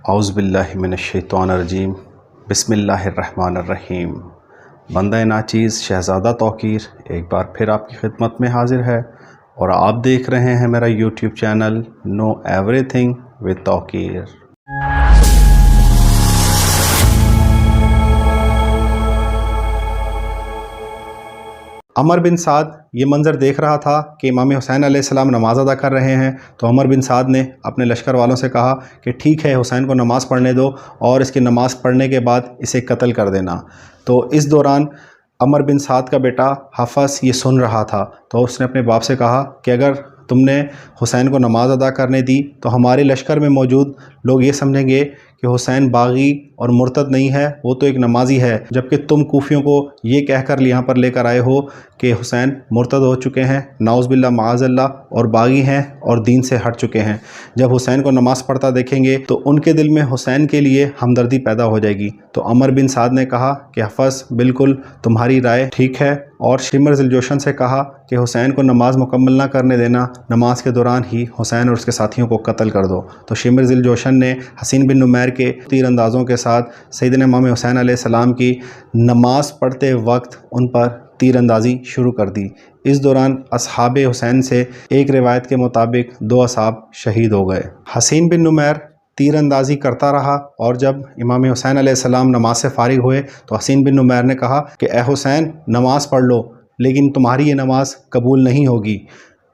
اعوذ باللہ من الشیطان الرجیم بسم اللہ الرحمن الرحیم۔ بندہ ناچیز شہزادہ توقیر ایک بار پھر آپ کی خدمت میں حاضر ہے اور آپ دیکھ رہے ہیں میرا YouTube channel know everything with Tauqeer. Umar bin Saad یہ منظر دیکھ رہا تھا کہ امام حسین علیہ السلام نماز ادا کر رہے ہیں، تو عمر بن سعد نے اپنے لشکر والوں سے کہا کہ ٹھیک ہے، حسین کو نماز پڑھنے دو اور اس کی نماز پڑھنے کے بعد اسے قتل کر دینا۔ تو اس دوران عمر بن سعد کا بیٹا حفص یہ سن رہا تھا، تو اس نے اپنے باپ سے کہا کہ اگر تم نے حسین کو نماز ادا کرنے دی تو ہمارے لشکر میں موجود لوگ یہ سمجھیں گے کہ حسین باغی اور مرتد نہیں ہے، وہ تو ایک نمازی ہے، جبکہ تم کوفیوں کو یہ کہہ کر یہاں پر لے کر آئے ہو کہ حسین مرتد ہو چکے ہیں، نعوذ باللہ معاذ اللہ، اور باغی ہیں اور دین سے ہٹ چکے ہیں۔ جب حسین کو نماز پڑھتا دیکھیں گے تو ان کے دل میں حسین کے لیے ہمدردی پیدا ہو جائے گی۔ تو عمر بن سعد نے کہا کہ حفص بالکل تمہاری رائے ٹھیک ہے، اور شمر ذی الجوشن سے کہا کہ حسین کو نماز مکمل نہ کرنے دینا، نماز کے دوران ہی حسین اور اس کے ساتھیوں کو قتل کر دو۔ تو شمر ذی الجوشن نے حسین بن نمیر کے تیر اندازوں کے ساتھ سیدنا امام حسین علیہ السلام کی نماز پڑھتے وقت ان پر تیر اندازی شروع کر دی۔ اس دوران اصحاب حسین سے ایک روایت کے مطابق 2 اصحاب شہید ہو گئے۔ حسین بن نمیر تیر اندازی کرتا رہا، اور جب امام حسین علیہ السلام نماز سے فارغ ہوئے تو حسین بن نمیر نے کہا کہ اے حسین نماز پڑھ لو، لیکن تمہاری یہ نماز قبول نہیں ہوگی۔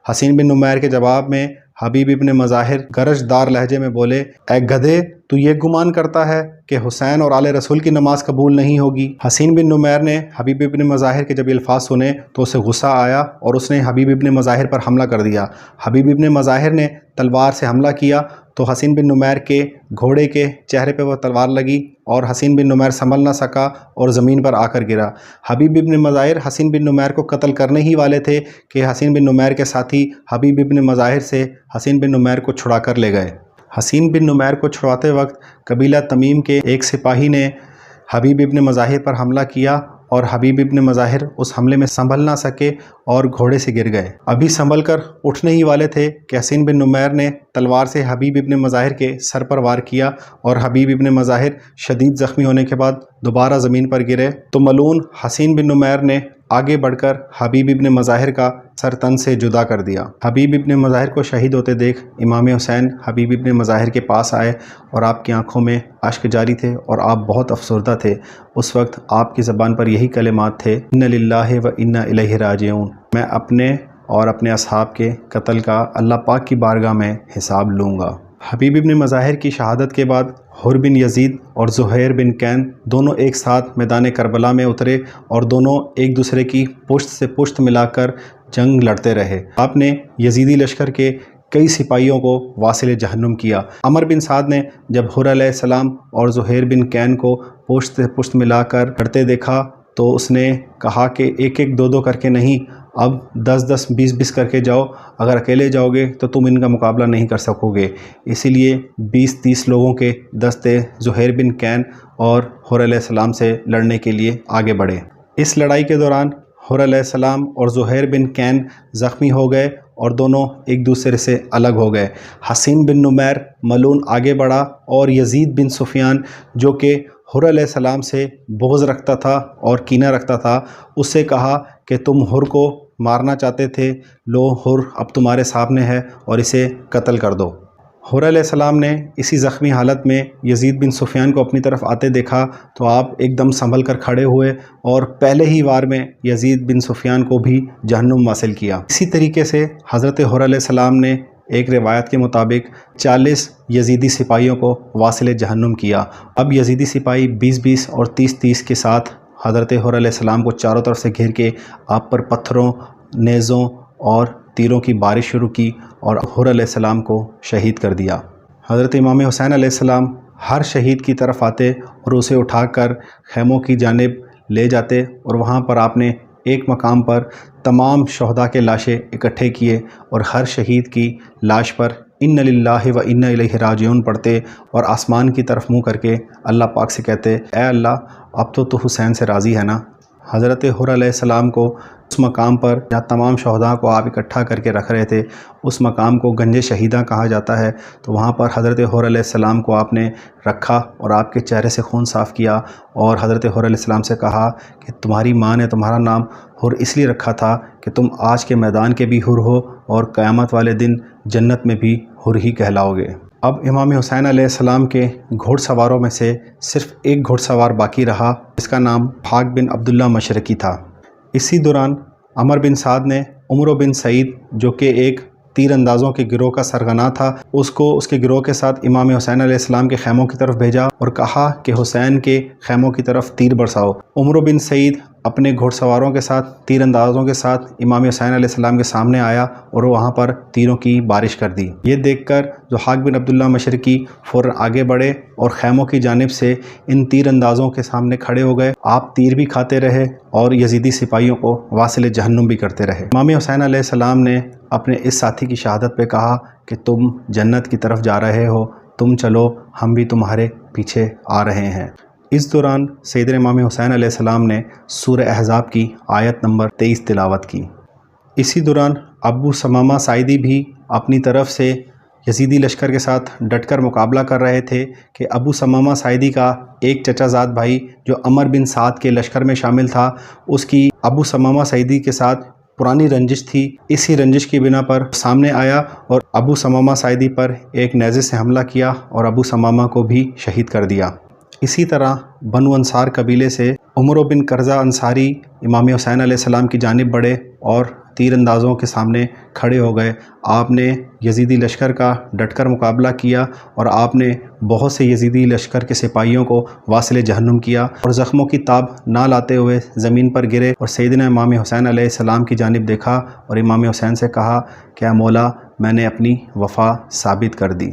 حسین بن نمیر کے جواب میں حبیب ابن مظاہر گرج دار لہجے میں بولے، اے گدھے، تو یہ گمان کرتا ہے کہ حسین اور آل رسول کی نماز قبول نہیں ہوگی؟ حسین بن نمیر نے حبیب ابن مظاہر کے جب یہ الفاظ سنے تو اسے غصہ آیا اور اس نے حبیب ابن مظاہر پر حملہ کر دیا۔ حبیب ابن مظاہر نے تلوار سے حملہ کیا تو حسین بن نمیر کے گھوڑے کے چہرے پہ وہ تلوار لگی اور حسین بن نمیر سنبھل نہ سکا اور زمین پر آ کر گرا۔ حبیب ابن مظاہر حسین بن نمیر کو قتل کرنے ہی والے تھے کہ حسین بن نمیر کے ساتھی حبیب ابن مظاہر سے حسین بن نمیر کو چھڑا کر لے گئے۔ حسین بن نمیر کو چھڑواتے وقت قبیلہ تمیم کے ایک سپاہی نے حبیب ابن مظاہر پر حملہ کیا اور حبیب ابن مظاہر اس حملے میں سنبھل نہ سکے اور گھوڑے سے گر گئے۔ ابھی سنبھل کر اٹھنے ہی والے تھے کہ حسین بن نمیر نے تلوار سے حبیب ابن مظاہر کے سر پر وار کیا اور حبیب ابن مظاہر شدید زخمی ہونے کے بعد دوبارہ زمین پر گرے۔ تو ملعون حسین بن نمیر نے آگے بڑھ کر حبیب ابن مظاہر کا سر تن سے جدا کر دیا۔ حبیب ابن مظاہر کو شہید ہوتے دیکھ امام حسین حبیب ابن مظاہر کے پاس آئے اور آپ کی آنکھوں میں اشک جاری تھے اور آپ بہت افسردہ تھے۔ اس وقت آپ کی زبان پر یہی کلمات تھے، اِنَّ لِلَّهِ وَإِنَّا إِلَيْهِ راجعون، میں اپنے اور اپنے اصحاب کے قتل کا اللہ پاک کی بارگاہ میں حساب لوں گا۔ حبیب ابن مظاہر کی شہادت کے بعد حر بن یزید اور زہیر بن کین دونوں ایک ساتھ میدان کربلا میں اترے اور دونوں ایک دوسرے کی پشت سے پشت ملا کر جنگ لڑتے رہے۔ آپ نے یزیدی لشکر کے کئی سپاہیوں کو واصل جہنم کیا۔ عمر بن سعد نے جب حر علیہ السلام اور زہیر بن کین کو پشت سے پشت ملا کر لڑتے دیکھا تو اس نے کہا کہ ایک ایک دو دو کر کے نہیں، اب 10-10 20-20 کر کے جاؤ، اگر اکیلے جاؤ گے تو تم ان کا مقابلہ نہیں کر سکو گے۔ اسی لیے 20-30 لوگوں کے دستے زہیر بن کین اور حر علیہ السلام سے لڑنے کے لیے آگے بڑھے۔ اس لڑائی کے دوران حر علیہ السلام اور زہیر بن کین زخمی ہو گئے اور دونوں ایک دوسرے سے الگ ہو گئے۔ حسین بن نمیر ملعون آگے بڑھا اور یزید بن سفیان جو کہ حر علیہ السلام سے بغض رکھتا تھا اور کینہ رکھتا تھا، اس سے کہا کہ تم حر کو مارنا چاہتے تھے، لو حر اب تمہارے سامنے ہے اور اسے قتل کر دو۔ حر علیہ السلام نے اسی زخمی حالت میں یزید بن سفیان کو اپنی طرف آتے دیکھا تو آپ ایک دم سنبھل کر کھڑے ہوئے اور پہلے ہی وار میں یزید بن سفیان کو بھی جہنم واصل کیا۔ اسی طریقے سے حضرت حر علیہ السلام نے ایک روایت کے مطابق 40 یزیدی سپاہیوں کو واصل جہنم کیا۔ اب یزیدی سپاہی 20-20 اور 30-30 کے ساتھ حضرت حر علیہ السلام کو چاروں طرف سے گھیر کے آپ پر پتھروں، نیزوں اور تیروں کی بارش شروع کی اور حر علیہ السلام کو شہید کر دیا۔ حضرت امام حسین علیہ السلام ہر شہید کی طرف آتے اور اسے اٹھا کر خیموں کی جانب لے جاتے اور وہاں پر آپ نے ایک مقام پر تمام شہداء کے لاشیں اکٹھے کیے اور ہر شہید کی لاش پر اِنَّ لِلَّهِ وَإِنَّا إِلَيْهِ راجعون پڑھتے اور آسمان کی طرف منہ کر کے اللہ پاک سے کہتے، اے اللہ اب تو حسین سے راضی ہے نا؟ حضرت حر علیہ السلام کو اس مقام پر جہاں تمام شہداء کو آپ اکٹھا کر کے رکھ رہے تھے، اس مقام کو گنج شہیدہ کہا جاتا ہے، تو وہاں پر حضرت حر علیہ السلام کو آپ نے رکھا اور آپ کے چہرے سے خون صاف کیا اور حضرت حر علیہ السلام سے کہا کہ تمہاری ماں نے تمہارا نام حر اس لیے رکھا تھا کہ تم آج کے میدان کے بھی حر ہو اور قیامت والے دن جنت میں بھی حر ہی کہلاؤ گے۔ اب امام حسین علیہ السلام کے گھوڑ سواروں میں سے صرف ایک گھوڑ سوار باقی رہا، جس کا نام حاق بن عبداللہ مشرقی تھا۔ اسی دوران عمر بن سعد نے عمرو بن سعید، جو کہ ایک تیر اندازوں کے گروہ کا سرغنہ تھا، اس کو اس کے گروہ کے ساتھ امام حسین علیہ السلام کے خیموں کی طرف بھیجا اور کہا کہ حسین کے خیموں کی طرف تیر برساؤ۔ عمرو بن سعید اپنے گھوڑ سواروں کے ساتھ، تیر اندازوں کے ساتھ امام حسین علیہ السلام کے سامنے آیا اور وہاں پر تیروں کی بارش کر دی۔ یہ دیکھ کر جو حاق بن عبداللہ مشرقی فوراً آگے بڑھے اور خیموں کی جانب سے ان تیر اندازوں کے سامنے کھڑے ہو گئے۔ آپ تیر بھی کھاتے رہے اور یزیدی سپاہیوں کو واصل جہنم بھی کرتے رہے۔ امام حسین علیہ السلام نے اپنے اس ساتھی کی شہادت پہ کہا کہ تم جنت کی طرف جا رہے ہو، تم چلو، ہم بھی تمہارے پیچھے آ رہے ہیں۔ اس دوران سیدنا امام حسین علیہ السلام نے سورہ احزاب کی آیت نمبر 23 تلاوت کی۔ اسی دوران ابو ثمامہ ساعدی بھی اپنی طرف سے یزیدی لشکر کے ساتھ ڈٹ کر مقابلہ کر رہے تھے کہ ابو ثمامہ ساعدی کا ایک چچا زاد بھائی جو عمر بن سعد کے لشکر میں شامل تھا، اس کی ابو ثمامہ ساعدی کے ساتھ پرانی رنجش تھی۔ اسی رنجش کی بنا پر سامنے آیا اور ابو ثمامہ ساعدی پر ایک نیزے سے حملہ کیا اور ابو ثمامہ کو بھی شہید کر دیا۔ اسی طرح بنو انصار قبیلے سے عمرو بن قرظہ انصاری امام حسین علیہ السلام کی جانب بڑھے اور تیر اندازوں کے سامنے کھڑے ہو گئے۔ آپ نے یزیدی لشکر کا ڈٹ کر مقابلہ کیا اور آپ نے بہت سے یزیدی لشکر کے سپاہیوں کو واصل جہنم کیا اور زخموں کی تاب نہ لاتے ہوئے زمین پر گرے اور سیدنا امام حسین علیہ السلام کی جانب دیکھا اور امام حسین سے کہا کہ اے مولا، میں نے اپنی وفا ثابت کر دی۔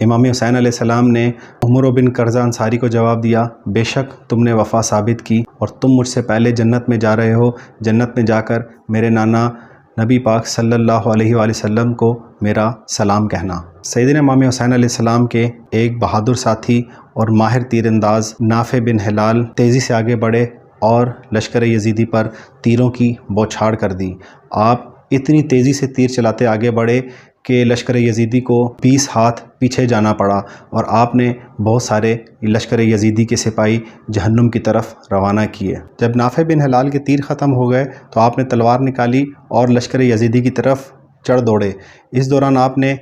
امام حسین علیہ السلام نے عمرو بن قرظہ انصاری کو جواب دیا، بے شک تم نے وفا ثابت کی اور تم مجھ سے پہلے جنت میں جا رہے ہو۔ جنت میں جا کر میرے نانا نبی پاک صلی اللہ علیہ وآلہ وسلم کو میرا سلام کہنا۔ سیدنا امام حسین علیہ السلام کے ایک بہادر ساتھی اور ماہر تیر انداز نافع بن ہلال تیزی سے آگے بڑھے اور لشکر یزیدی پر تیروں کی بوچھاڑ کر دی۔ آپ اتنی تیزی سے تیر چلاتے آگے بڑھے کہ لشکر یزیدی کو 20 ہاتھ پیچھے جانا پڑا اور آپ نے بہت سارے لشکر یزیدی کے سپاہی جہنم کی طرف روانہ کیے۔ جب نافع بن ہلال کے تیر ختم ہو گئے تو آپ نے تلوار نکالی اور لشکر یزیدی کی طرف چڑھ دوڑے۔ اس دوران آپ نے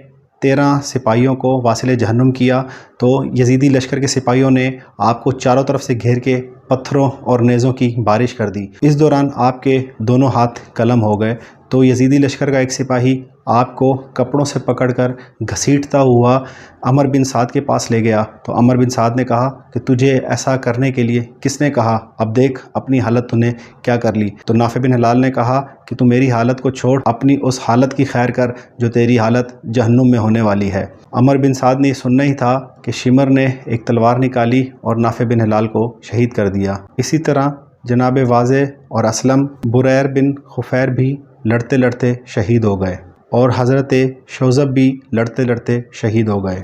13 سپاہیوں کو واصل جہنم کیا تو یزیدی لشکر کے سپاہیوں نے آپ کو چاروں طرف سے گھیر کے پتھروں اور نیزوں کی بارش کر دی۔ اس دوران آپ کے دونوں ہاتھ قلم ہو گئے تو یزیدی لشکر کا ایک سپاہی آپ کو کپڑوں سے پکڑ کر گھسیٹتا ہوا عمر بن سعد کے پاس لے گیا تو عمر بن سعد نے کہا کہ تجھے ایسا کرنے کے لیے کس نے کہا؟ اب دیکھ اپنی حالت نے کیا کر لی۔ تو نافع بن ہلال نے کہا کہ تو میری حالت کو چھوڑ، اپنی اس حالت کی خیر کر جو تیری حالت جہنم میں ہونے والی ہے۔ عمر بن سعد نے سننا ہی تھا کہ شمر نے ایک تلوار نکالی اور نافع بن ہلال کو شہید کر دیا۔ اسی طرح جناب واضح اور اسلم بریر بن خفیر بھی لڑتے لڑتے شہید ہو گئے اور حضرت شوذب بھی لڑتے لڑتے شہید ہو گئے۔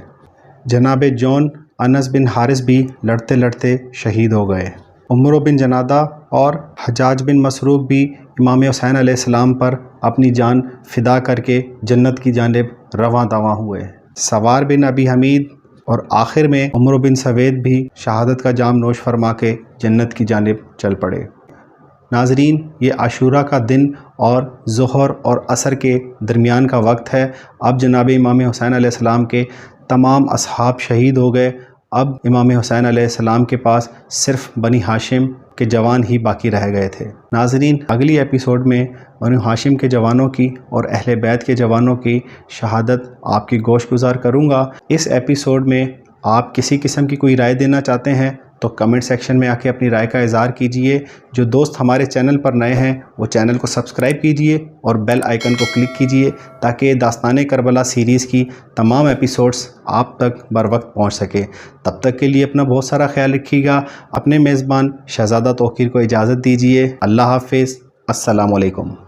جناب جون انس بن حارث بھی لڑتے لڑتے شہید ہو گئے۔ عمرو بن جنادہ اور حجاج بن مسروق بھی امام حسین علیہ السلام پر اپنی جان فدا کر کے جنت کی جانب رواں دواں ہوئے۔ سوار بن ابی حمید اور آخر میں عمرو بن سوید بھی شہادت کا جام نوش فرما کے جنت کی جانب چل پڑے۔ ناظرین، یہ عاشورہ کا دن اور ظہر اور عصر کے درمیان کا وقت ہے۔ اب جناب امام حسین علیہ السلام کے تمام اصحاب شہید ہو گئے۔ اب امام حسین علیہ السلام کے پاس صرف بنی ہاشم کے جوان ہی باقی رہ گئے تھے۔ ناظرین، اگلی ایپیسوڈ میں بنی ہاشم کے جوانوں کی اور اہل بیت کے جوانوں کی شہادت آپ کی گوش گزار کروں گا۔ اس ایپیسوڈ میں آپ کسی قسم کی کوئی رائے دینا چاہتے ہیں تو کمنٹ سیکشن میں آ کے اپنی رائے کا اظہار کیجئے۔ جو دوست ہمارے چینل پر نئے ہیں وہ چینل کو سبسکرائب کیجئے اور بیل آئیکن کو کلک کیجئے تاکہ داستان کربلا سیریز کی تمام ایپیسوڈز آپ تک بر وقت پہنچ سکے۔ تب تک کے لیے اپنا بہت سارا خیال رکھیے گا۔ اپنے میزبان شہزادہ توقیر کو اجازت دیجئے۔ اللہ حافظ۔ السلام علیکم۔